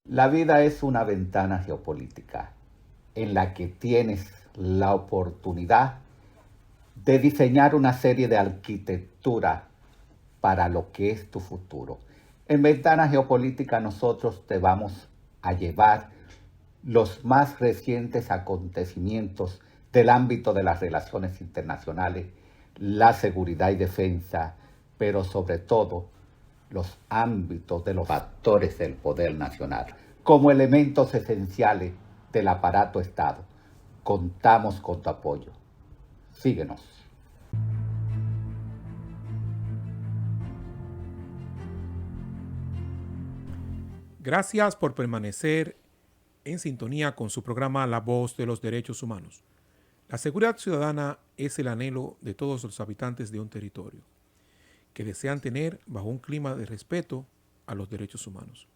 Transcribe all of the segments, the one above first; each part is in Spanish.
La vida es una ventana geopolítica en la que tienes la oportunidad de diseñar una serie de arquitectura para lo que es tu futuro. En Ventana Geopolítica nosotros te vamos a llevar los más recientes acontecimientos del ámbito de las relaciones internacionales, la seguridad y defensa, pero sobre todo los ámbitos de los actores del poder nacional, como elementos esenciales del aparato Estado. Contamos con tu apoyo. Síguenos. Gracias por permanecer en sintonía con su programa La Voz de los Derechos Humanos. La seguridad ciudadana es el anhelo de todos los habitantes de un territorio que desean tener bajo un clima de respeto a los derechos humanos.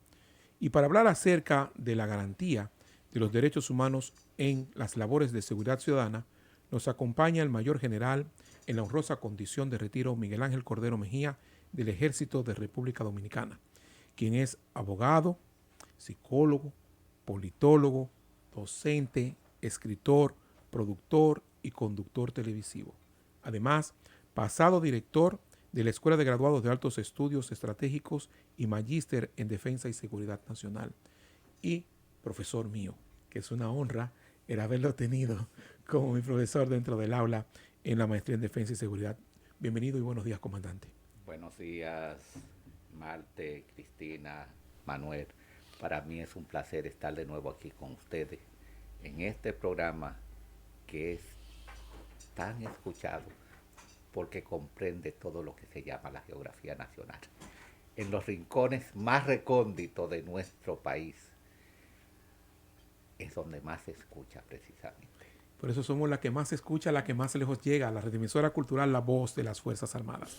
Y para hablar acerca de la garantía de los derechos humanos en las labores de seguridad ciudadana, nos acompaña el mayor general en la honrosa condición de retiro Miguel Ángel Cordero Mejía del Ejército de República Dominicana, quien es abogado, psicólogo, politólogo, docente, escritor, productor y conductor televisivo. Además, pasado director de la Escuela de Graduados de Altos Estudios Estratégicos y magíster en Defensa y Seguridad Nacional. Y profesor mío, que es una honra el haberlo tenido como mi profesor dentro del aula en la maestría en Defensa y Seguridad. Bienvenido y buenos días, comandante. Buenos días, Marte, Cristina, Manuel. Para mí es un placer estar de nuevo aquí con ustedes en este programa que es tan escuchado porque comprende todo lo que se llama la geografía nacional. En los rincones más recónditos de nuestro país es donde más se escucha precisamente. Por eso somos la que más se escucha, la que más lejos llega, la redemisora cultural, la voz de las Fuerzas Armadas.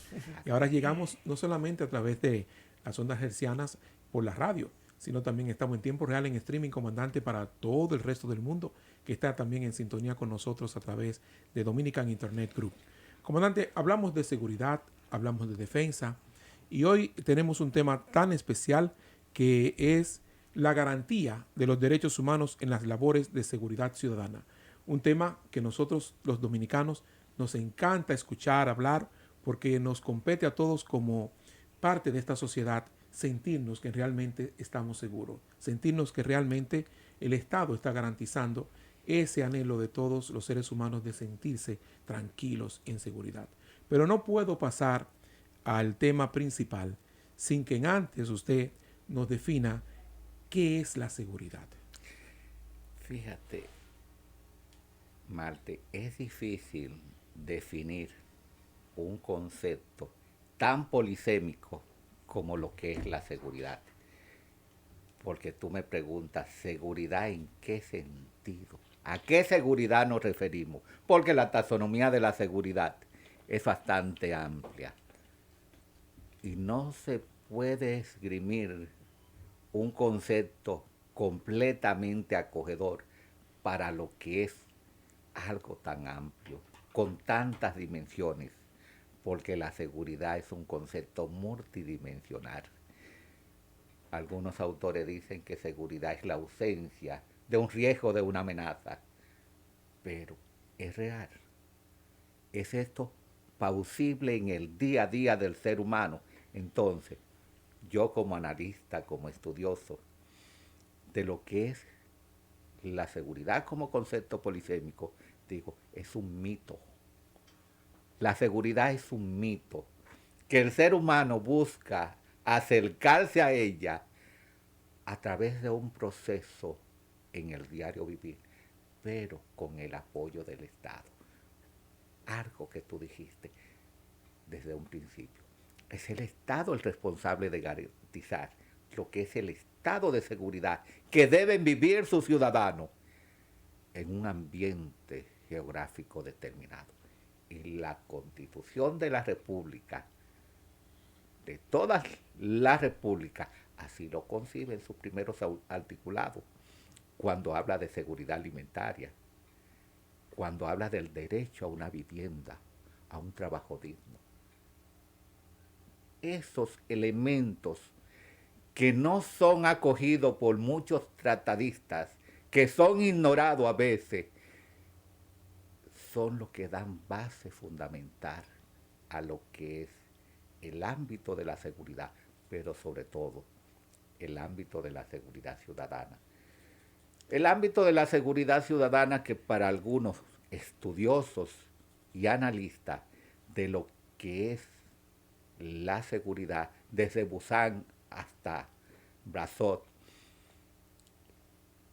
Y ahora llegamos no solamente a través de las ondas hercianas por la radio, sino también estamos en tiempo real en streaming, comandante, para todo el resto del mundo que está también en sintonía con nosotros a través de Dominican Internet Group. Comandante, hablamos de seguridad, hablamos de defensa y hoy tenemos un tema tan especial que es la garantía de los derechos humanos en las labores de seguridad ciudadana. Un tema que nosotros los dominicanos nos encanta escuchar, hablar, porque nos compete a todos como parte de esta sociedad sentirnos que realmente estamos seguros, sentirnos que realmente el Estado está garantizando ese anhelo de todos los seres humanos de sentirse tranquilos en seguridad. Pero no puedo pasar al tema principal sin que antes usted nos defina qué es la seguridad. Fíjate, Marte, es difícil definir un concepto tan polisémico como lo que es la seguridad. Porque tú me preguntas, ¿seguridad en qué sentido? ¿A qué seguridad nos referimos? Porque la taxonomía de la seguridad es bastante amplia. Y no se puede esgrimir un concepto completamente acogedor para lo que es algo tan amplio, con tantas dimensiones, porque la seguridad es un concepto multidimensional. Algunos autores dicen que seguridad es la ausencia de un riesgo, de una amenaza, pero es real. ¿Es esto plausible en el día a día del ser humano? Entonces, yo como analista, como estudioso de lo que es la seguridad como concepto polisémico, digo, es un mito. La seguridad es un mito que el ser humano busca acercarse a ella a través de un proceso en el diario vivir, pero con el apoyo del Estado. Algo que tú dijiste desde un principio. Es el Estado el responsable de garantizar lo que es el estado de seguridad que deben vivir sus ciudadanos en un ambiente geográfico determinado. Y la Constitución de la República, de todas las repúblicas, así lo concibe en sus primeros articulados, cuando habla de seguridad alimentaria, cuando habla del derecho a una vivienda, a un trabajo digno. Esos elementos que no son acogidos por muchos tratadistas, que son ignorados a veces, son los que dan base fundamental a lo que es el ámbito de la seguridad, pero sobre todo el ámbito de la seguridad ciudadana. El ámbito de la seguridad ciudadana que para algunos estudiosos y analistas de lo que es la seguridad, desde Busan hasta Brazot,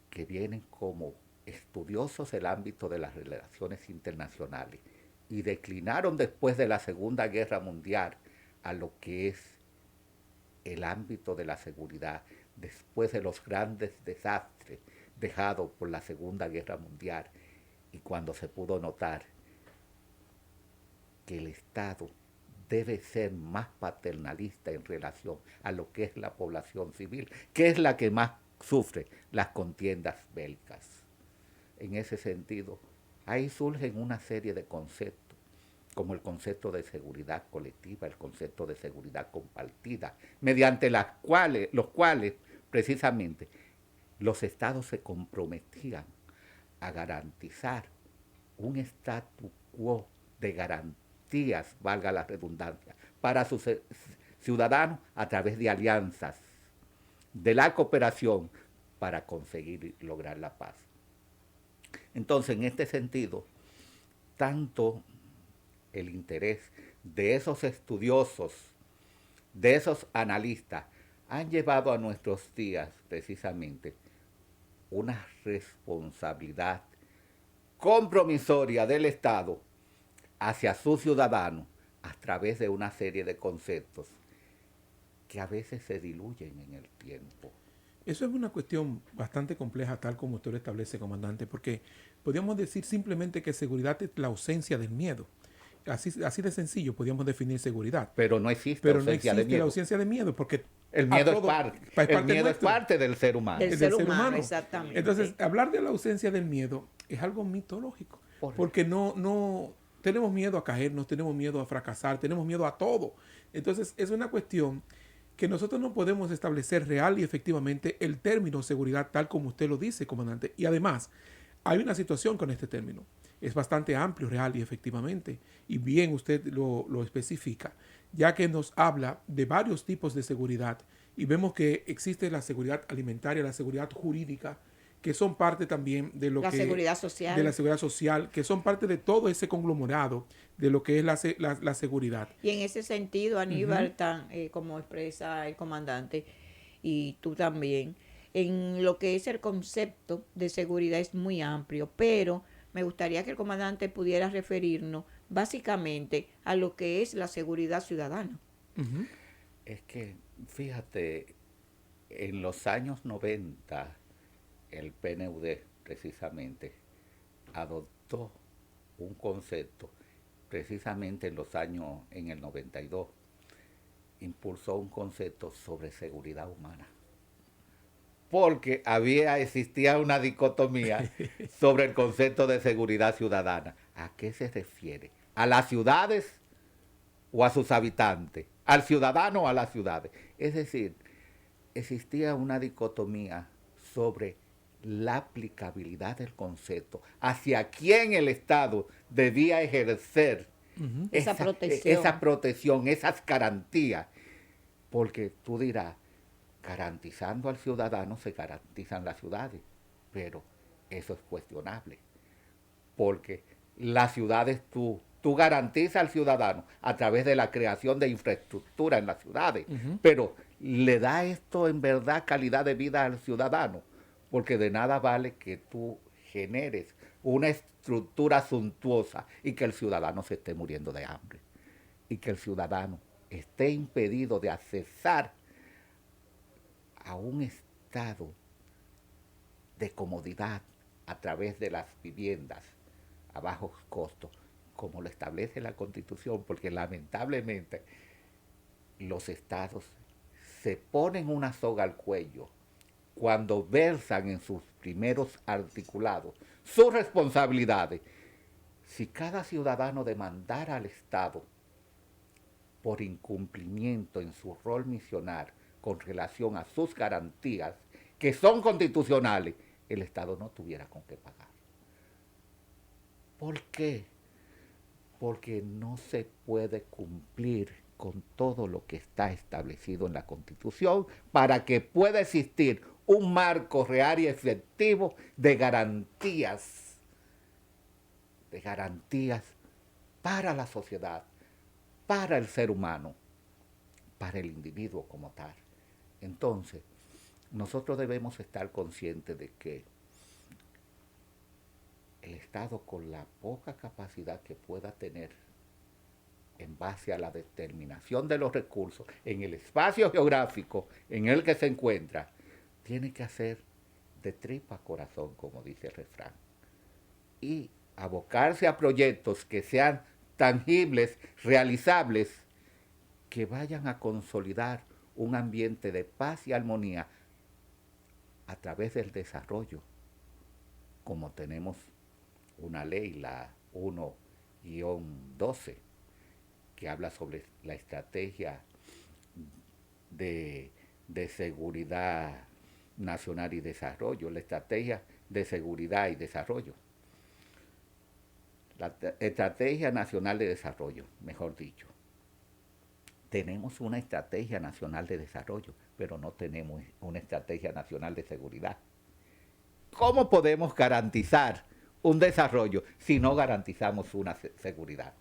que vienen como estudiosos del ámbito de las relaciones internacionales y declinaron después de la Segunda Guerra Mundial a lo que es el ámbito de la seguridad después de los grandes desastres dejados por la Segunda Guerra Mundial y cuando se pudo notar que el Estado debe ser más paternalista en relación a lo que es la población civil, que es la que más sufre las contiendas bélicas. En ese sentido, ahí surgen una serie de conceptos, como el concepto de seguridad colectiva, el concepto de seguridad compartida, mediante los cuales precisamente los estados se comprometían a garantizar un statu quo de garantías, valga la redundancia, para sus ciudadanos a través de alianzas, de la cooperación para conseguir lograr la paz. Entonces, en este sentido, tanto el interés de esos estudiosos, de esos analistas, han llevado a nuestros días precisamente una responsabilidad compromisoria del Estado hacia sus ciudadanos a través de una serie de conceptos que a veces se diluyen en el tiempo. Eso es una cuestión bastante compleja, tal como usted lo establece, comandante, porque podríamos decir simplemente que seguridad es la ausencia del miedo. Así de sencillo podríamos definir seguridad. Pero no existe Pero no ausencia existe de miedo. la ausencia de miedo, porque el miedo, es parte del ser humano. Del ser humano, exactamente. Entonces, hablar de la ausencia del miedo es algo mitológico, porque no tenemos miedo a caernos, tenemos miedo a fracasar, tenemos miedo a todo. Entonces, es una cuestión que nosotros no podemos establecer real y efectivamente el término seguridad tal como usted lo dice, comandante. Y además, hay una situación con este término. Es bastante amplio, real y efectivamente. Y bien usted lo especifica, ya que nos habla de varios tipos de seguridad. Y vemos que existe la seguridad alimentaria, la seguridad jurídica, que son parte también de lo la que... seguridad social. De la seguridad social, que son parte de todo ese conglomerado de lo que es la seguridad. Y en ese sentido, Aníbal, como expresa el comandante, y tú también, en lo que es el concepto de seguridad es muy amplio, pero me gustaría que el comandante pudiera referirnos básicamente a lo que es la seguridad ciudadana. Uh-huh. Es que, fíjate, en los años 90, el PNUD precisamente adoptó un concepto, precisamente en el 92, impulsó un concepto sobre seguridad humana. Porque existía una dicotomía sobre el concepto de seguridad ciudadana. ¿A qué se refiere? ¿A las ciudades o a sus habitantes? ¿Al ciudadano o a las ciudades? Es decir, existía una dicotomía sobre la aplicabilidad del concepto, hacia quién el Estado debía ejercer esa protección, esas garantías. Porque tú dirás, garantizando al ciudadano se garantizan las ciudades, pero eso es cuestionable, porque las ciudades tú garantizas al ciudadano a través de la creación de infraestructura en las ciudades, pero ¿le da esto en verdad calidad de vida al ciudadano? Porque de nada vale que tú generes una estructura suntuosa y que el ciudadano se esté muriendo de hambre, y que el ciudadano esté impedido de accesar a un estado de comodidad a través de las viviendas a bajos costos, como lo establece la Constitución, porque lamentablemente los estados se ponen una soga al cuello cuando versan en sus primeros articulados sus responsabilidades. Si cada ciudadano demandara al Estado por incumplimiento en su rol misional con relación a sus garantías, que son constitucionales, el Estado no tuviera con qué pagar. ¿Por qué? Porque no se puede cumplir con todo lo que está establecido en la Constitución para que pueda existir un marco real y efectivo de garantías para la sociedad, para el ser humano, para el individuo como tal. Entonces, nosotros debemos estar conscientes de que el Estado, con la poca capacidad que pueda tener en base a la determinación de los recursos en el espacio geográfico en el que se encuentra, tiene que hacer de tripa corazón, como dice el refrán, y abocarse a proyectos que sean tangibles, realizables, que vayan a consolidar un ambiente de paz y armonía a través del desarrollo, como tenemos una ley, la 1-12, que habla sobre la estrategia de seguridad nacional y desarrollo, la estrategia de seguridad y desarrollo, la estrategia nacional de desarrollo, mejor dicho. Tenemos una estrategia nacional de desarrollo, pero no tenemos una estrategia nacional de seguridad. ¿Cómo podemos garantizar un desarrollo si no garantizamos una seguridad?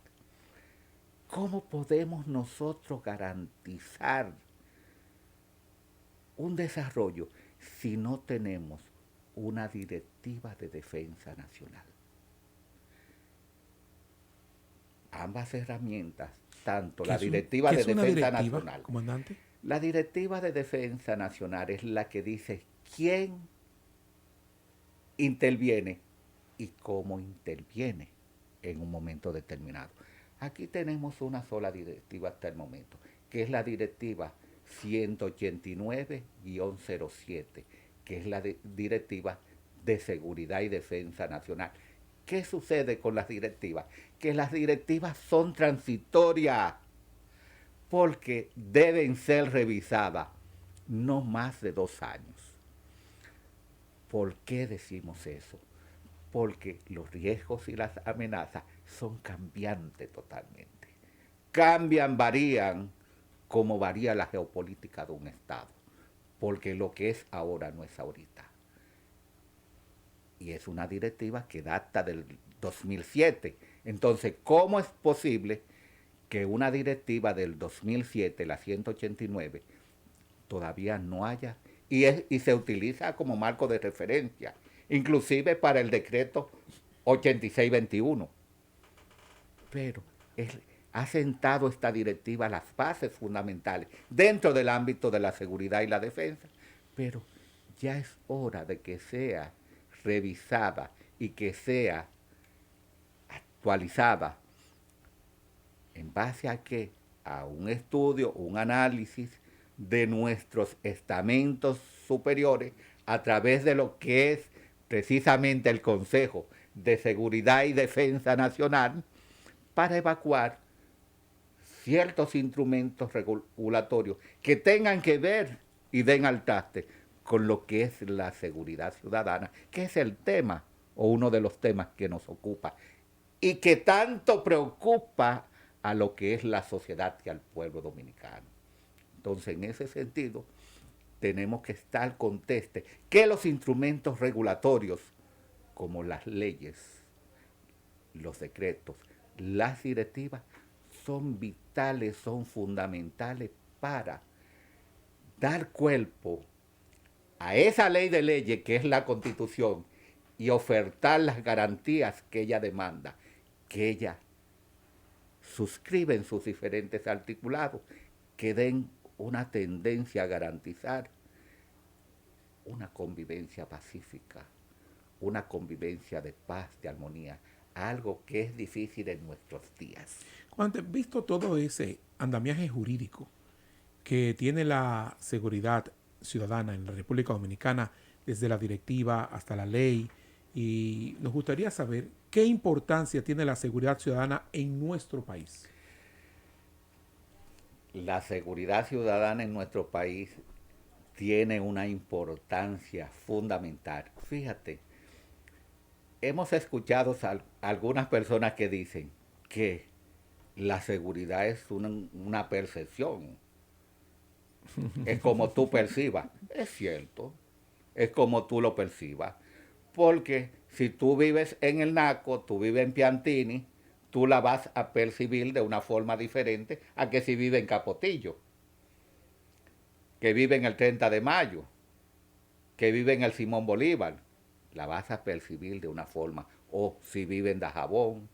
¿Cómo podemos nosotros garantizar un desarrollo si no tenemos una directiva de defensa nacional? Ambas herramientas, tanto la directiva de defensa nacional, comandante. La directiva de defensa nacional es la que dice quién interviene y cómo interviene en un momento determinado. Aquí tenemos una sola directiva hasta el momento, que es la directiva 189-07, que es la directiva de seguridad y defensa nacional. ¿Qué sucede con las directivas? Que las directivas son transitorias, porque deben ser revisadas no más de 2 años. ¿Por qué decimos eso? Porque los riesgos y las amenazas son cambiantes totalmente. Cambian, varían, como varía la geopolítica de un Estado, porque lo que es ahora no es ahorita. Y es una directiva que data del 2007. Entonces, ¿cómo es posible que una directiva del 2007, la 189, todavía no haya, y se utiliza como marco de referencia, inclusive para el decreto 8621? Pero ha sentado esta directiva las bases fundamentales dentro del ámbito de la seguridad y la defensa, pero ya es hora de que sea revisada y que sea actualizada. ¿En base a qué? A un estudio, un análisis de nuestros estamentos superiores a través de lo que es precisamente el Consejo de Seguridad y Defensa Nacional, para evacuar ciertos instrumentos regulatorios que tengan que ver y den al traste con lo que es la seguridad ciudadana, que es el tema o uno de los temas que nos ocupa y que tanto preocupa a lo que es la sociedad y al pueblo dominicano. Entonces, en ese sentido, tenemos que estar contestes que los instrumentos regulatorios, como las leyes, los decretos, las directivas, son vitales, son fundamentales para dar cuerpo a esa ley de leyes que es la Constitución y ofertar las garantías que ella demanda, que ella suscribe en sus diferentes articulados, que den una tendencia a garantizar una convivencia pacífica, una convivencia de paz, de armonía, algo que es difícil en nuestros días. Cuando visto todo ese andamiaje jurídico que tiene la seguridad ciudadana en la República Dominicana, desde la directiva hasta la ley, y nos gustaría saber qué importancia tiene la seguridad ciudadana en nuestro país. La seguridad ciudadana en nuestro país tiene una importancia fundamental. Fíjate, hemos escuchado algunas personas que dicen que la seguridad es una percepción, es como tú percibas. Es cierto, es como tú lo percibas. Porque si tú vives en el Naco, tú vives en Piantini, tú la vas a percibir de una forma diferente a que si vive en Capotillo, que vive en el 30 de Mayo, que vive en el Simón Bolívar. La vas a percibir de una forma. O si vive en Dajabón,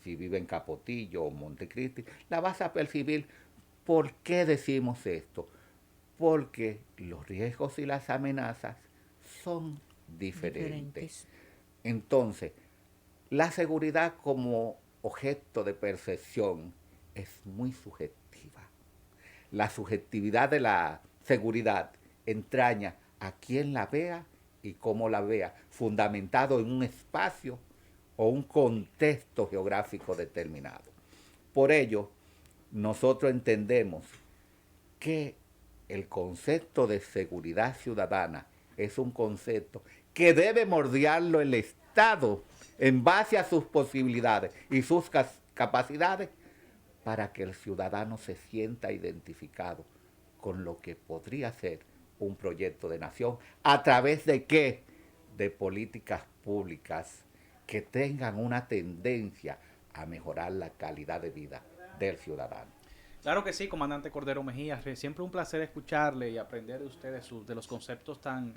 si vive en Capotillo o Montecristi, la vas a percibir. ¿Por qué decimos esto? Porque los riesgos y las amenazas son diferentes. Entonces, la seguridad como objeto de percepción es muy subjetiva. La subjetividad de la seguridad entraña a quien la vea y cómo la vea, fundamentado en un espacio o un contexto geográfico determinado. Por ello, nosotros entendemos que el concepto de seguridad ciudadana es un concepto que debe moldearlo el Estado en base a sus posibilidades y sus capacidades para que el ciudadano se sienta identificado con lo que podría ser un proyecto de nación. ¿A través de qué? De políticas públicas que tengan una tendencia a mejorar la calidad de vida del ciudadano. Claro que sí, comandante Cordero Mejía. Siempre un placer escucharle y aprender de usted de los conceptos tan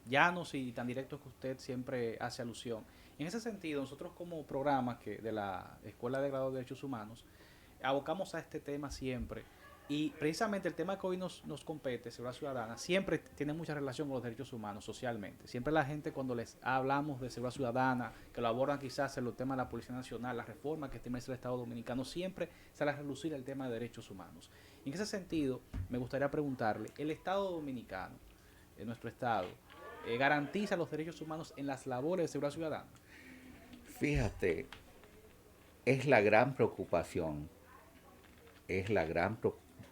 llanos y tan directos que usted siempre hace alusión. En ese sentido, nosotros como programa de la Escuela de Grado de Derechos Humanos, abocamos a este tema siempre. Y precisamente el tema que hoy nos compete, seguridad ciudadana, siempre tiene mucha relación con los derechos humanos socialmente. Siempre la gente cuando les hablamos de seguridad ciudadana, que lo abordan quizás en los temas de la Policía Nacional, la reforma que tiene el Estado Dominicano, siempre sale a relucir el tema de derechos humanos. Y en ese sentido, me gustaría preguntarle, ¿el Estado Dominicano, nuestro Estado, garantiza los derechos humanos en las labores de seguridad ciudadana? Fíjate, es la gran preocupación, es la gran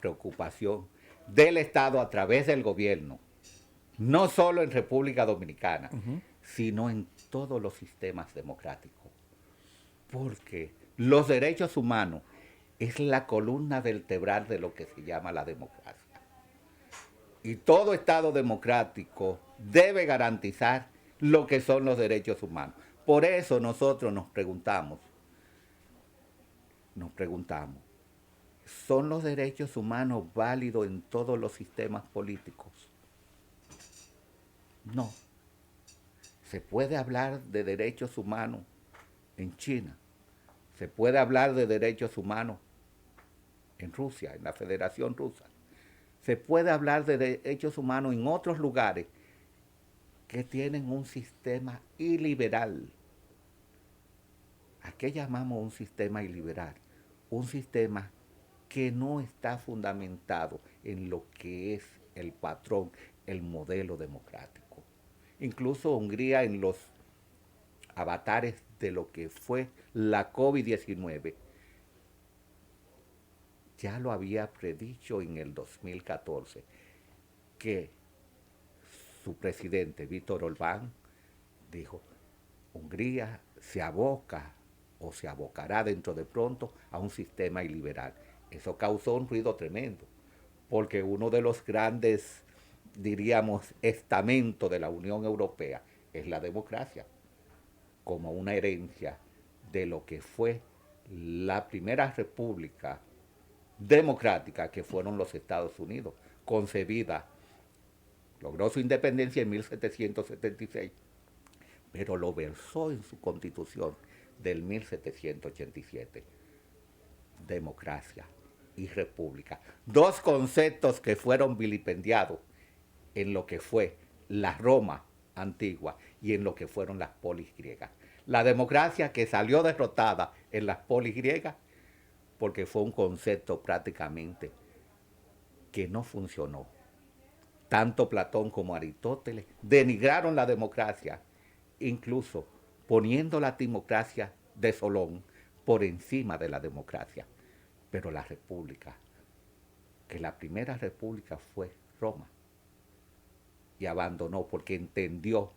preocupación del Estado a través del gobierno, no solo en República Dominicana, sino en todos los sistemas democráticos. Porque los derechos humanos es la columna vertebral de lo que se llama la democracia. Y todo Estado democrático debe garantizar lo que son los derechos humanos. Por eso nosotros nos preguntamos, ¿son los derechos humanos válidos en todos los sistemas políticos? No. Se puede hablar de derechos humanos en China, se puede hablar de derechos humanos en Rusia, en la Federación Rusa, se puede hablar de derechos humanos en otros lugares que tienen un sistema iliberal. ¿A qué llamamos un sistema iliberal? Un sistema que no está fundamentado en lo que es el patrón, el modelo democrático. Incluso Hungría, en los avatares de lo que fue la COVID-19, ya lo había predicho en el 2014, que su presidente, Víctor Orbán, dijo, Hungría se aboca o se abocará dentro de pronto a un sistema iliberal. Eso causó un ruido tremendo, porque uno de los grandes, diríamos, estamentos de la Unión Europea es la democracia, como una herencia de lo que fue la primera república democrática que fueron los Estados Unidos, concebida, logró su independencia en 1776, pero lo versó en su constitución del 1787. Democracia y república. Dos conceptos que fueron vilipendiados en lo que fue la Roma antigua y en lo que fueron las polis griegas. La democracia que salió derrotada en las polis griegas porque fue un concepto prácticamente que no funcionó. Tanto Platón como Aristóteles denigraron la democracia, incluso poniendo la democracia de Solón por encima de la democracia. Pero la república que la primera república fue Roma y abandonó porque entendió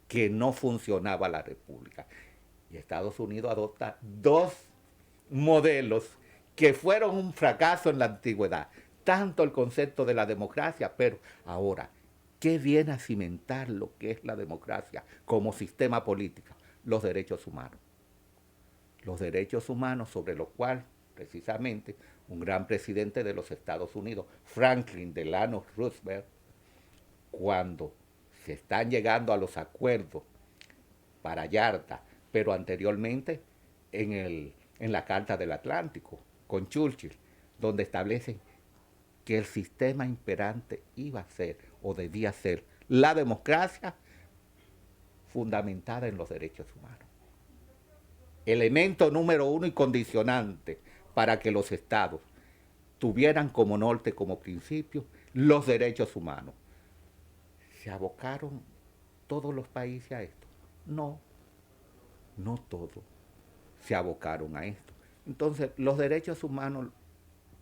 que no funcionaba la república. Y Estados Unidos adopta dos modelos que fueron un fracaso en la antigüedad. Tanto el concepto de la democracia, pero ahora, ¿qué viene a cimentar lo que es la democracia como sistema político? Los derechos humanos. Los derechos humanos sobre los cuales, precisamente, un gran presidente de los Estados Unidos, Franklin Delano Roosevelt, cuando se están llegando a los acuerdos para Yalta, pero anteriormente en la Carta del Atlántico, con Churchill, donde establecen que el sistema imperante iba a ser o debía ser la democracia fundamentada en los derechos humanos. Elemento número uno y condicionante para que los estados tuvieran como norte, como principio, los derechos humanos. ¿Se abocaron todos los países a esto? No, no todos se abocaron a esto. Entonces, los derechos humanos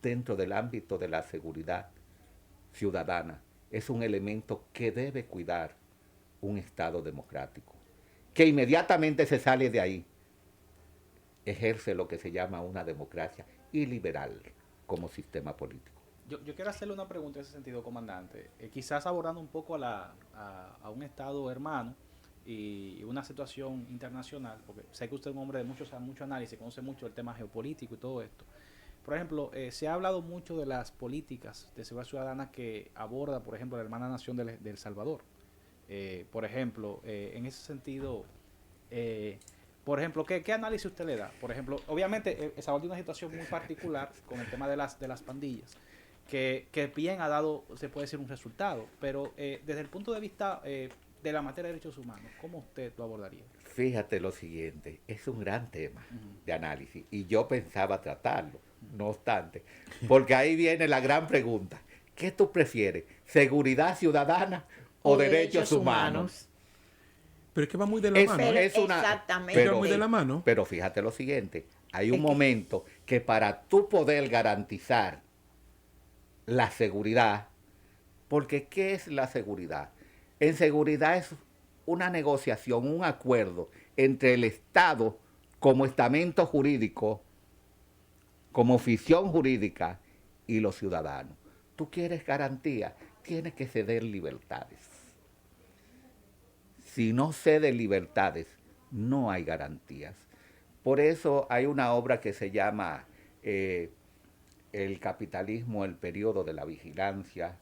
dentro del ámbito de la seguridad ciudadana es un elemento que debe cuidar un Estado democrático, que inmediatamente se sale de ahí, ejerce lo que se llama una democracia iliberal como sistema político. Yo quiero hacerle una pregunta en ese sentido, comandante. Quizás abordando un poco a un Estado hermano y una situación internacional, porque sé que usted es un hombre de mucho análisis, conoce mucho el tema geopolítico y todo esto. Por ejemplo, se ha hablado mucho de las políticas de seguridad ciudadana que aborda, por ejemplo, la hermana nación de El Salvador. Por ejemplo, en ese sentido, por ejemplo, ¿qué análisis usted le da? Por ejemplo, obviamente, El Salvador tiene una situación muy particular con el tema de las pandillas, que bien ha dado, se puede decir, un resultado, pero desde el punto de vista de la materia de derechos humanos, ¿cómo usted lo abordaría? Fíjate lo siguiente, es un gran tema de análisis y yo pensaba tratarlo, no obstante, porque ahí viene la gran pregunta, ¿qué tú prefieres? ¿Seguridad ciudadana o derechos humanos? Pero es que va muy de la mano. Exactamente. Va muy de la mano. Pero fíjate lo siguiente, hay un momento que para tú poder garantizar la seguridad, porque ¿qué es la seguridad? En seguridad es una negociación, un acuerdo entre el Estado como estamento jurídico, como ficción jurídica y los ciudadanos. Tú quieres garantía, tienes que ceder libertades. Si no cede libertades, no hay garantías. Por eso hay una obra que se llama El capitalismo, el periodo de la vigilancia,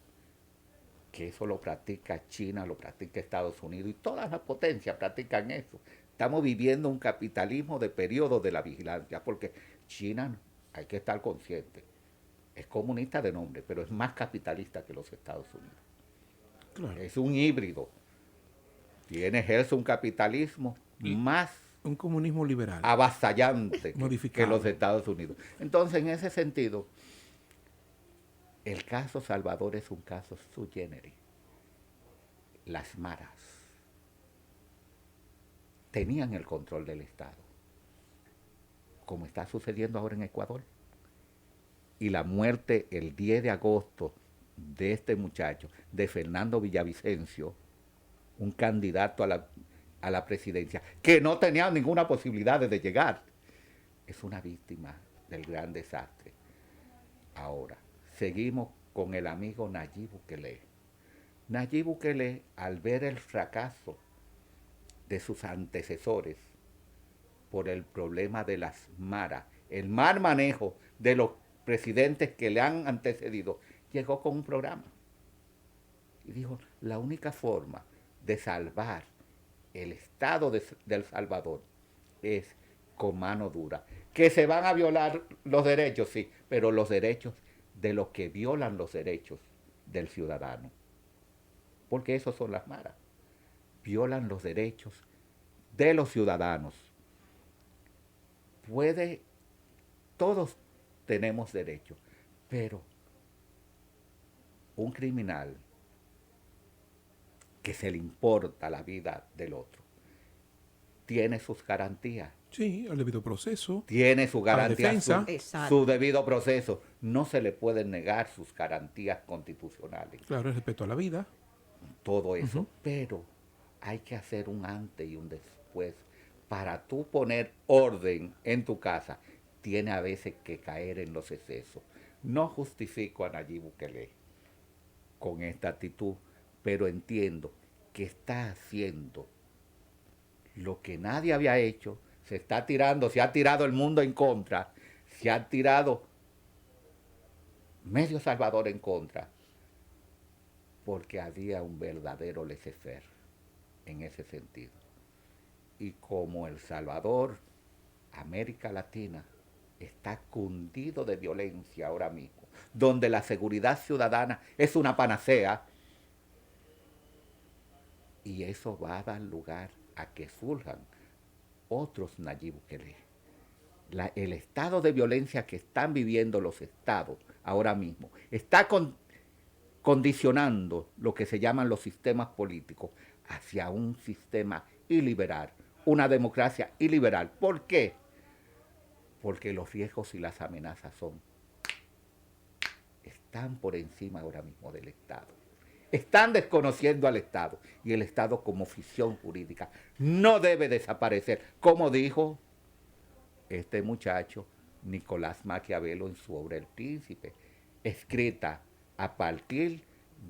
que eso lo practica China, lo practica Estados Unidos y todas las potencias practican eso. Estamos viviendo un capitalismo de periodo de la vigilancia, porque China, hay que estar consciente, es comunista de nombre, pero es más capitalista que los Estados Unidos. Claro. Es un híbrido. Ejerce un capitalismo más un comunismo liberal avasallante que los Estados Unidos. Entonces, en ese sentido, el caso Salvador es un caso sui generis. Las maras tenían el control del Estado, como está sucediendo ahora en Ecuador. Y la muerte el 10 de agosto de este muchacho, de Fernando Villavicencio, un candidato a la presidencia, que no tenía ninguna posibilidad de llegar, es una víctima del gran desastre. Ahora, seguimos con el amigo Nayib Bukele. Nayib Bukele, al ver el fracaso de sus antecesores por el problema de las maras, el mal manejo de los presidentes que le han antecedido, llegó con un programa. Y dijo, la única forma de salvar el Estado de El Salvador es con mano dura. Que se van a violar los derechos, sí, pero los derechos de los que violan los derechos del ciudadano. Porque esos son las maras. Violan los derechos de los ciudadanos. Todos tenemos derechos, pero un criminal que se le importa la vida del otro tiene sus garantías Sí, el debido proceso. Tiene su la garantía, defensa. Exacto. su debido proceso. No se le pueden negar sus garantías constitucionales. Claro, el respeto a la vida. Todo eso. Ujú. Pero hay que hacer un antes y un después. Para tú poner orden en tu casa, tiene a veces que caer en los excesos. No justifico a Nayib Bukele con esta actitud, pero entiendo que está haciendo lo que nadie había hecho. Se está tirando, se ha tirado el mundo en contra, se ha tirado medio Salvador en contra, porque había un verdadero laissez-faire en ese sentido. Y como El Salvador, América Latina, está cundido de violencia ahora mismo, donde la seguridad ciudadana es una panacea, y eso va a dar lugar a que surjan otros Nayib Bukele. El estado de violencia que están viviendo los estados ahora mismo está condicionando lo que se llaman los sistemas políticos hacia un sistema iliberal, una democracia iliberal. ¿Por qué? Porque los riesgos y las amenazas están por encima ahora mismo del Estado. Están desconociendo al Estado, y el Estado como ficción jurídica no debe desaparecer, como dijo este muchacho Nicolás Maquiavelo en su obra El Príncipe, escrita a partir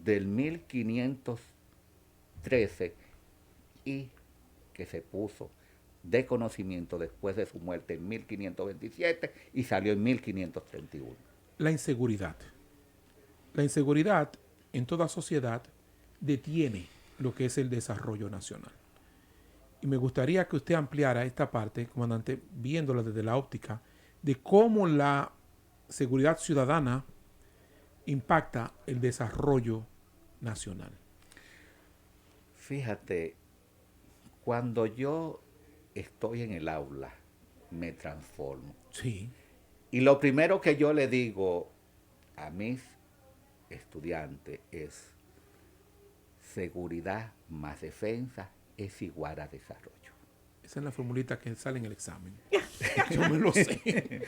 del 1513 y que se puso de conocimiento después de su muerte en 1527 y salió en 1531. La inseguridad. La inseguridad en toda sociedad detiene lo que es el desarrollo nacional. Y me gustaría que usted ampliara esta parte, comandante, viéndola desde la óptica de cómo la seguridad ciudadana impacta el desarrollo nacional. Fíjate, cuando yo estoy en el aula, me transformo. Sí. Y lo primero que yo le digo a mis estudiantes es: seguridad más defensa es igual a desarrollo. Esa es la formulita que sale en el examen. Yo me lo sé.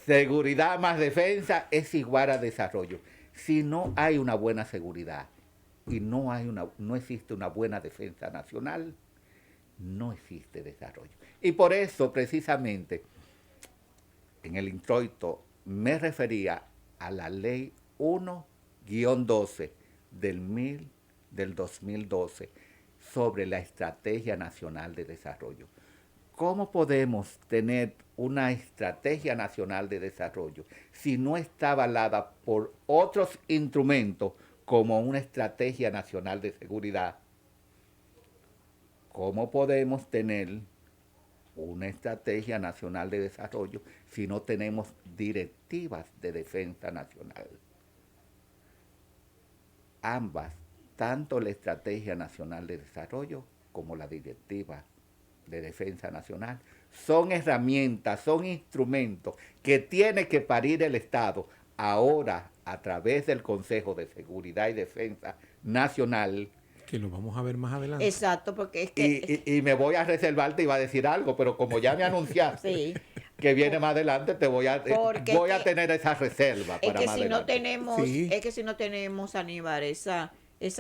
Seguridad más defensa es igual a desarrollo. Si no hay una buena seguridad y no existe una buena defensa nacional, no existe desarrollo. Y por eso, precisamente, en el introito me refería a la ley 1-12 del 2012 sobre la Estrategia Nacional de Desarrollo. ¿Cómo podemos tener una estrategia nacional de desarrollo si no está avalada por otros instrumentos como una estrategia nacional de seguridad? ¿Cómo podemos tener una estrategia nacional de desarrollo si no tenemos directivas de defensa nacional? Ambas, tanto la Estrategia Nacional de Desarrollo como la Directiva de Defensa Nacional, son herramientas, son instrumentos que tiene que parir el Estado ahora a través del Consejo de Seguridad y Defensa Nacional. Que lo vamos a ver más adelante. Exacto, porque es que... Y me voy a reservar, te iba a decir algo, pero como ya me anunciaste Sí. que viene más adelante, voy a tener esa reserva Es para que más si no adelante. tenemos, Sí. es que si no tenemos, Aníbal, esa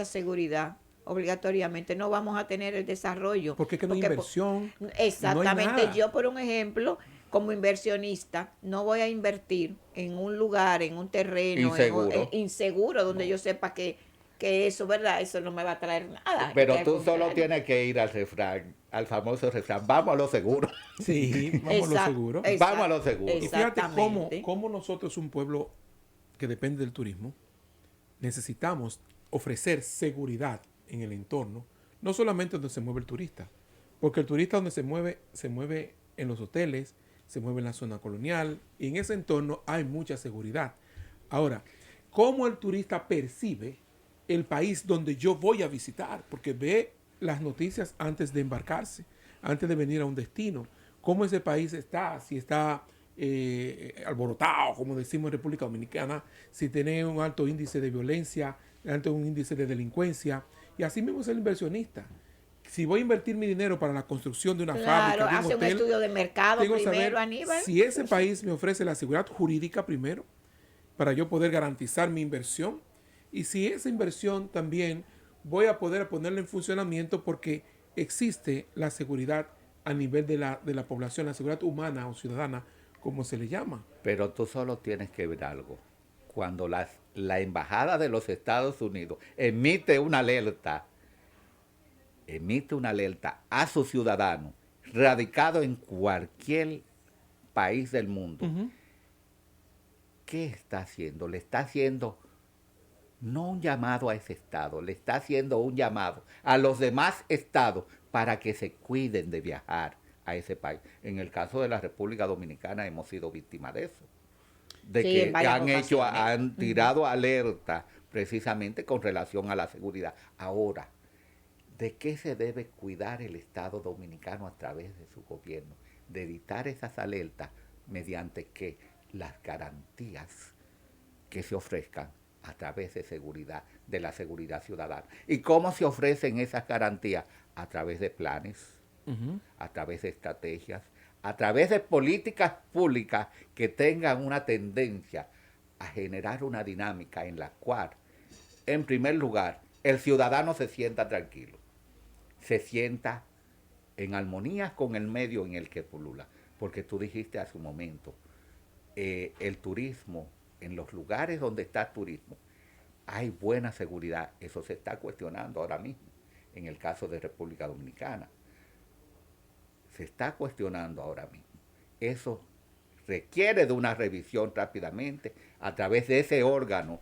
seguridad, obligatoriamente no vamos a tener el desarrollo. Porque es que no hay inversión. Exactamente. No hay nada. Yo, por un ejemplo, como inversionista, no voy a invertir en un lugar, en un terreno Inseguro. inseguro, donde yo sepa que eso, ¿verdad? Eso no me va a traer nada. Pero Que al tú solo contrario. tienes que ir al refrán, al famoso refrán, vamos a lo seguro. Sí, vamos a lo Exacto, seguro. Vamos a lo seguro. Y fíjate exactamente. cómo nosotros, un pueblo que depende del turismo, necesitamos ofrecer seguridad en el entorno, no solamente donde se mueve el turista, porque el turista donde se mueve en los hoteles, se mueve en la zona colonial, y en ese entorno hay mucha seguridad. Ahora, ¿cómo el turista percibe el país donde yo voy a visitar? Porque ve las noticias antes de embarcarse, antes de venir a un destino, cómo ese país está, si está alborotado, como decimos en República Dominicana, si tiene un alto índice de violencia, alto índice de delincuencia, y así mismo es el inversionista. Si voy a invertir mi dinero para la construcción de una Claro, fábrica, de hace un un hotel, estudio de mercado tengo que saber primero, Aníbal. si ese país me ofrece la seguridad jurídica primero para yo poder garantizar mi inversión y si esa inversión también voy a poder ponerla en funcionamiento porque existe la seguridad a nivel de la población, la seguridad humana o ciudadana, como se le llama. Pero tú solo tienes que ver algo. Cuando la Embajada de los Estados Unidos emite una alerta a sus ciudadanos radicados en cualquier país del mundo, ¿qué está haciendo? Le está haciendo no un llamado a ese estado, le está haciendo un llamado a los demás estados para que se cuiden de viajar a ese país. En el caso de la República Dominicana hemos sido víctimas de eso, de Sí, en que varias ocasiones. han tirado alerta precisamente con relación a la seguridad. Ahora, ¿de qué se debe cuidar el Estado dominicano a través de su gobierno? De evitar esas alertas mediante que las garantías que se ofrezcan a través de seguridad, de la seguridad ciudadana. ¿Y cómo se ofrecen esas garantías? A través de planes, a través de estrategias, a través de políticas públicas que tengan una tendencia a generar una dinámica en la cual, en primer lugar, el ciudadano se sienta tranquilo, se sienta en armonía con el medio en el que pulula. Porque tú dijiste hace un momento, el turismo, en los lugares donde está turismo, hay buena seguridad. Eso se está cuestionando ahora mismo, en el caso de República Dominicana. Se está cuestionando ahora mismo. Eso requiere de una revisión rápidamente a través de ese órgano,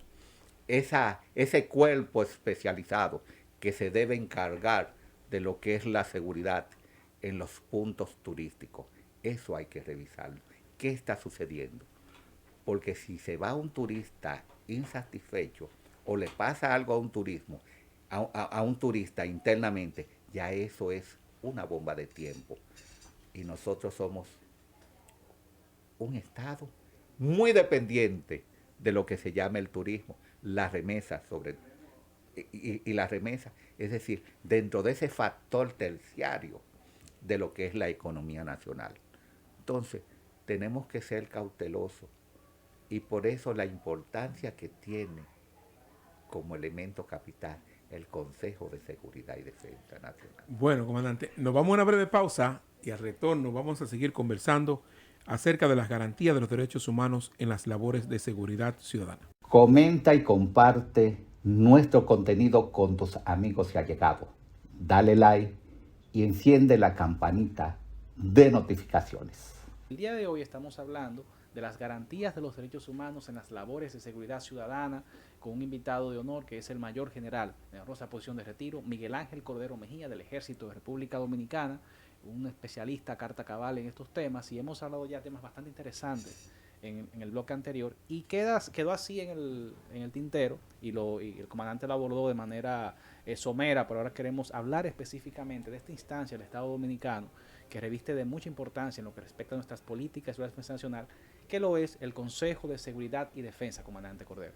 ese cuerpo especializado que se debe encargar de lo que es la seguridad en los puntos turísticos. Eso hay que revisarlo. ¿Qué está sucediendo? Porque si se va un turista insatisfecho o le pasa algo a un turismo, a un turista internamente, ya eso es una bomba de tiempo. Y nosotros somos un Estado muy dependiente de lo que se llama el turismo, las remesas y las remesas, es decir, dentro de ese factor terciario de lo que es la economía nacional. Entonces, tenemos que ser cautelosos y por eso la importancia que tiene como elemento capital el Consejo de Seguridad y Defensa Nacional. Bueno, comandante, nos vamos a una breve pausa y al retorno vamos a seguir conversando acerca de las garantías de los derechos humanos en las labores de seguridad ciudadana. Comenta y comparte nuestro contenido con tus amigos y allegados. Dale like y enciende la campanita de notificaciones. El día de hoy estamos hablando de las garantías de los derechos humanos en las labores de seguridad ciudadana con un invitado de honor que es el mayor general de la honrosa posición de retiro, Miguel Ángel Cordero Mejía del Ejército de República Dominicana, un especialista carta cabal en estos temas y hemos hablado ya de temas bastante interesantes en el bloque anterior y quedó así en el tintero y el comandante lo abordó de manera somera, pero ahora queremos hablar específicamente de esta instancia del Estado Dominicano que reviste de mucha importancia en lo que respecta a nuestras políticas de defensa nacional, que lo es el Consejo de Seguridad y Defensa, comandante Cordero.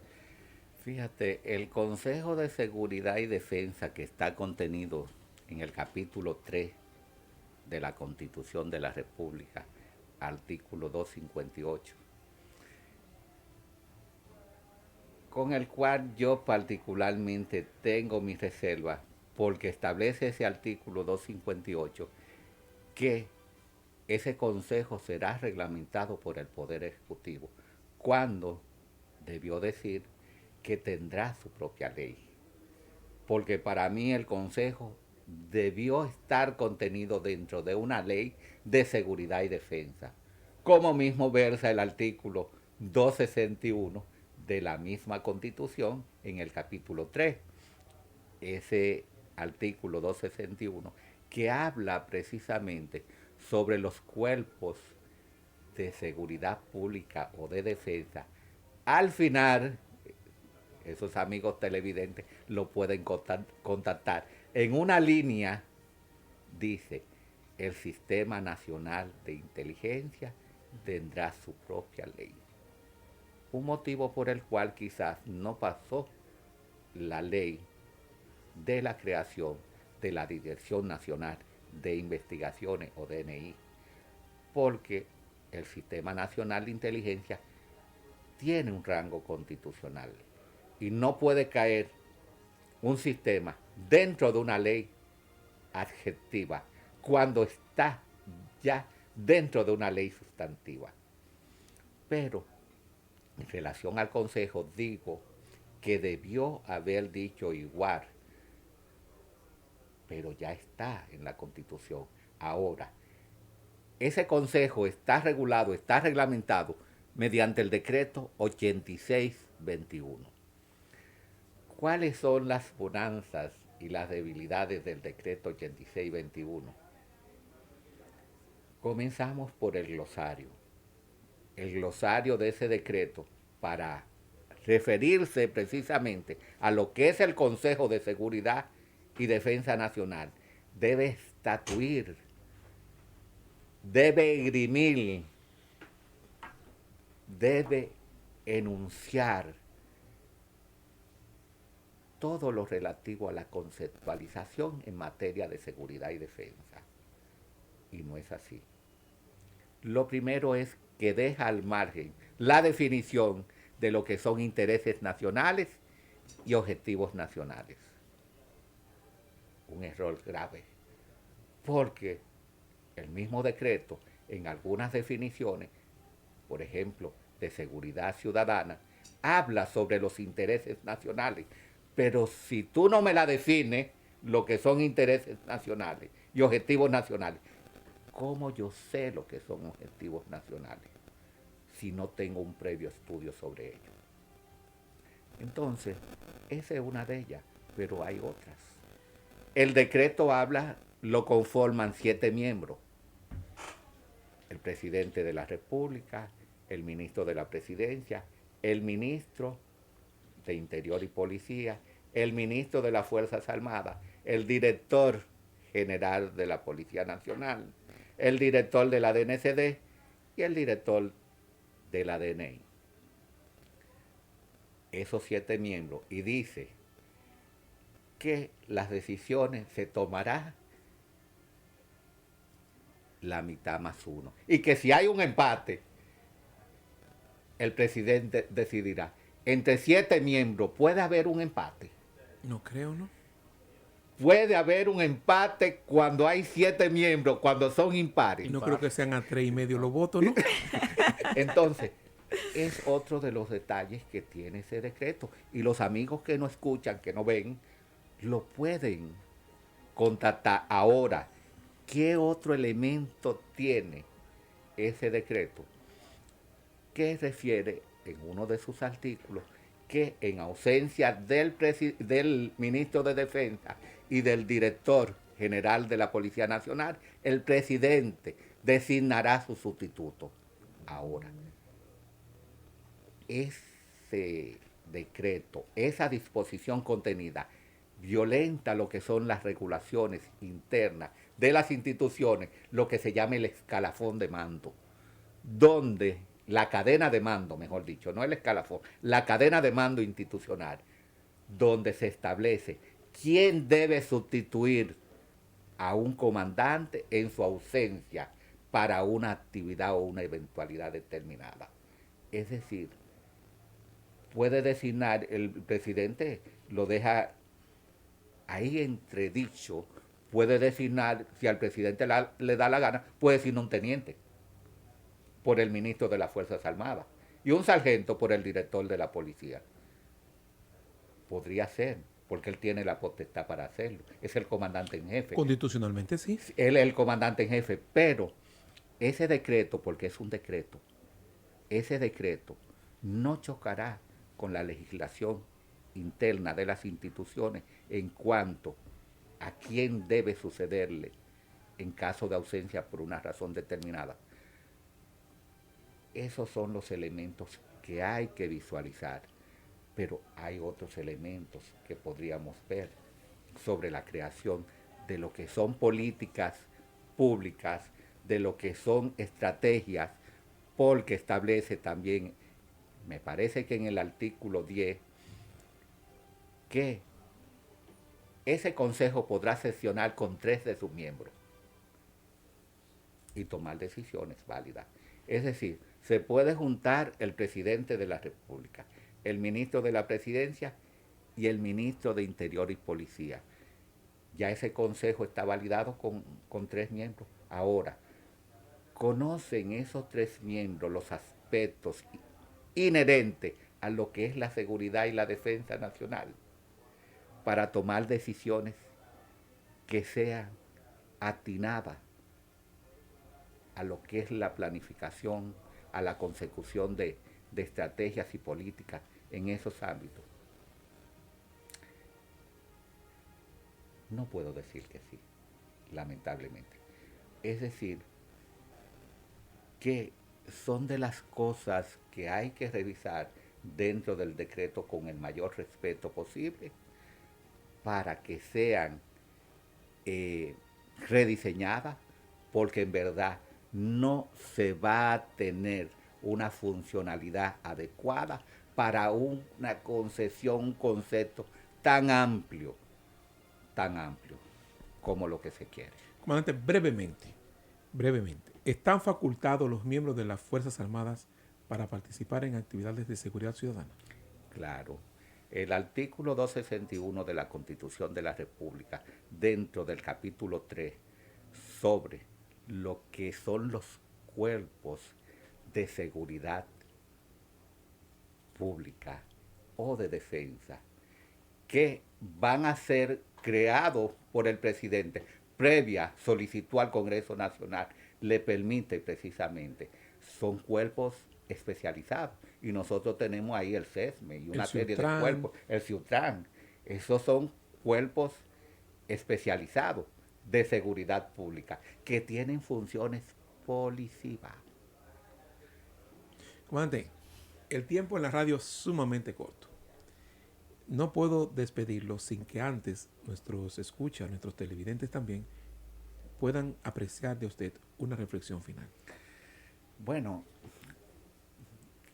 Fíjate, el Consejo de Seguridad y Defensa que está contenido en el capítulo 3 de la Constitución de la República, artículo 258, con el cual yo particularmente tengo mis reservas, porque establece ese artículo 258 que ese consejo será reglamentado por el Poder Ejecutivo, cuando debió decir que tendrá su propia ley. Porque para mí el consejo debió estar contenido dentro de una ley de seguridad y defensa, como mismo versa el artículo 261 de la misma Constitución en el capítulo 3. Ese artículo 261 que habla precisamente sobre los cuerpos de seguridad pública o de defensa. Al final, esos amigos televidentes lo pueden contactar. En una línea dice, el Sistema Nacional de Inteligencia tendrá su propia ley. Un motivo por el cual quizás no pasó la ley de la creación de la Dirección Nacional de Investigaciones o DNI, porque el Sistema Nacional de Inteligencia tiene un rango constitucional y no puede caer un sistema dentro de una ley adjetiva cuando está ya dentro de una ley sustantiva. Pero en relación al Consejo digo que debió haber dicho igual, pero ya está en la Constitución. Ahora, ese Consejo está regulado, está reglamentado mediante el decreto 8621. ¿Cuáles son las bonanzas y las debilidades del decreto 8621? Comenzamos por el glosario. El glosario de ese decreto, para referirse precisamente a lo que es el Consejo de Seguridad y Defensa Nacional, debe estatuir, debe esgrimir, debe enunciar todo lo relativo a la conceptualización en materia de seguridad y defensa. Y no es así. Lo primero es que deja al margen la definición de lo que son intereses nacionales y objetivos nacionales. Un error grave, porque el mismo decreto, en algunas definiciones, por ejemplo, de seguridad ciudadana, habla sobre los intereses nacionales, pero si tú no me la defines, lo que son intereses nacionales y objetivos nacionales, ¿cómo yo sé lo que son objetivos nacionales si no tengo un previo estudio sobre ellos? Entonces, esa es una de ellas, pero hay otras. El decreto lo conforman 7 miembros. El presidente de la República, el ministro de la Presidencia, el ministro de Interior y Policía, el ministro de las Fuerzas Armadas, el director general de la Policía Nacional, el director de la DNCD y el director de la DNI. Esos 7 miembros, y dice que las decisiones se tomarán la mitad más uno, y que si hay un empate, el presidente decidirá. Entre 7 miembros puede haber un empate. No creo, ¿no? Puede haber un empate cuando hay 7 miembros, cuando son impares. Y no creo que sean a 3,5 los votos, ¿no? Entonces, es otro de los detalles que tiene ese decreto. Y los amigos que no escuchan, que no ven, lo pueden contactar. Ahora, ¿qué otro elemento tiene ese decreto? Que refiere en uno de sus artículos que en ausencia del ministro de Defensa y del director general de la Policía Nacional, el presidente designará su sustituto. Ahora, ese decreto, esa disposición contenida, violenta lo que son las regulaciones internas de las instituciones, lo que se llama el escalafón de mando, donde la cadena de mando, mejor dicho, no el escalafón, la cadena de mando institucional, donde se establece quién debe sustituir a un comandante en su ausencia para una actividad o una eventualidad determinada. Es decir, puede designar, el presidente lo deja ahí entredicho, puede designar, si al presidente le da la gana, puede designar un teniente por el ministro de las Fuerzas Armadas y un sargento por el director de la policía. Podría ser, porque él tiene la potestad para hacerlo. Es el comandante en jefe. Constitucionalmente sí. Él es el comandante en jefe, pero ese decreto, porque es un decreto, ese decreto no chocará con la legislación interna de las instituciones en cuanto a quién debe sucederle en caso de ausencia por una razón determinada. Esos son los elementos que hay que visualizar, pero hay otros elementos que podríamos ver sobre la creación de lo que son políticas públicas, de lo que son estrategias, porque establece también, me parece que en el artículo 10, que ese consejo podrá sesionar con 3 de sus miembros y tomar decisiones válidas. Es decir, se puede juntar el presidente de la República, el ministro de la Presidencia y el ministro de Interior y Policía. Ya ese consejo está validado con 3 miembros. Ahora, conocen esos 3 miembros los aspectos inherentes a lo que es la seguridad y la defensa nacional para tomar decisiones que sean atinadas a lo que es la planificación, a la consecución de estrategias y políticas en esos ámbitos. No puedo decir que sí, lamentablemente. Es decir, que son de las cosas que hay que revisar dentro del decreto con el mayor respeto posible para que sean rediseñadas, porque en verdad no se va a tener una funcionalidad adecuada para una concesión, un concepto tan amplio como lo que se quiere. Comandante, brevemente, ¿están facultados los miembros de las Fuerzas Armadas para participar en actividades de seguridad ciudadana? Claro. El artículo 261 de la Constitución de la República, dentro del capítulo 3, sobre lo que son los cuerpos de seguridad pública o de defensa, que van a ser creados por el presidente previa solicitud al Congreso Nacional, le permite precisamente, son cuerpos especializados. Y nosotros tenemos ahí el CESME y una serie de cuerpos, el CIUTRAN. Esos son cuerpos especializados de seguridad pública que tienen funciones policivas. Comandante, el tiempo en la radio es sumamente corto. No puedo despedirlo sin que antes nuestros escuchas, nuestros televidentes también, puedan apreciar de usted una reflexión final. Bueno,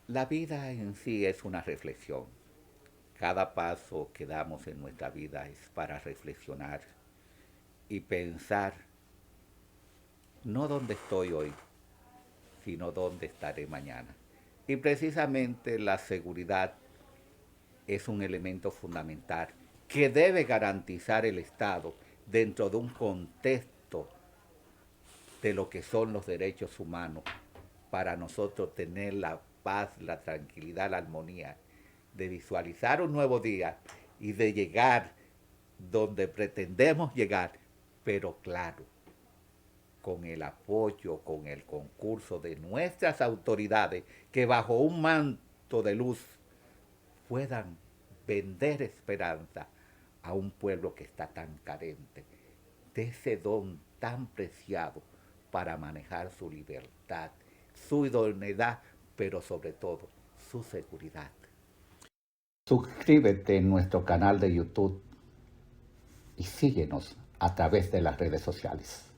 la vida en sí es una reflexión. Cada paso que damos en nuestra vida es para reflexionar y pensar no dónde estoy hoy, sino dónde estaré mañana. Y precisamente la seguridad es un elemento fundamental que debe garantizar el Estado dentro de un contexto de lo que son los derechos humanos para nosotros tener la paz, la tranquilidad, la armonía, de visualizar un nuevo día y de llegar donde pretendemos llegar, pero claro, con el apoyo, con el concurso de nuestras autoridades que bajo un manto de luz puedan vender esperanza a un pueblo que está tan carente de ese don tan preciado para manejar su libertad, su idoneidad, pero sobre todo su seguridad. Suscríbete en nuestro canal de YouTube y síguenos a través de las redes sociales.